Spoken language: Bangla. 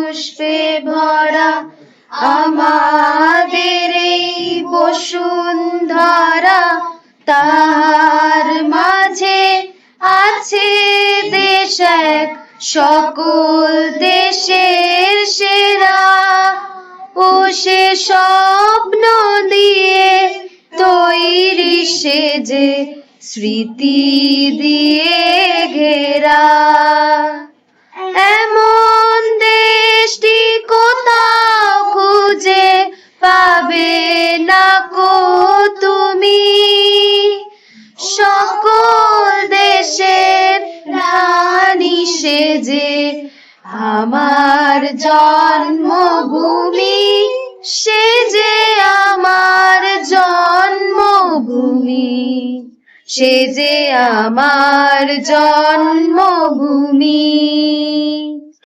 পুষ্পে ভরা আমাদের এই বসুন্ধরা, তার মাঝে আছে দেশ এক সকল দেশের সেরা। ও সে স্বপ্ন দিয়ে তৈরি সে যে স্মৃতি দিয়ে ঘেরা। এমন দেশটি কোথাও খুঁজে পাবে না কো তুমি, সকল দেশের রানী সে যে আমার জন্মভূমি, সে যে আমার জন্মভূমি, সে যে আমার জন্মভূমি।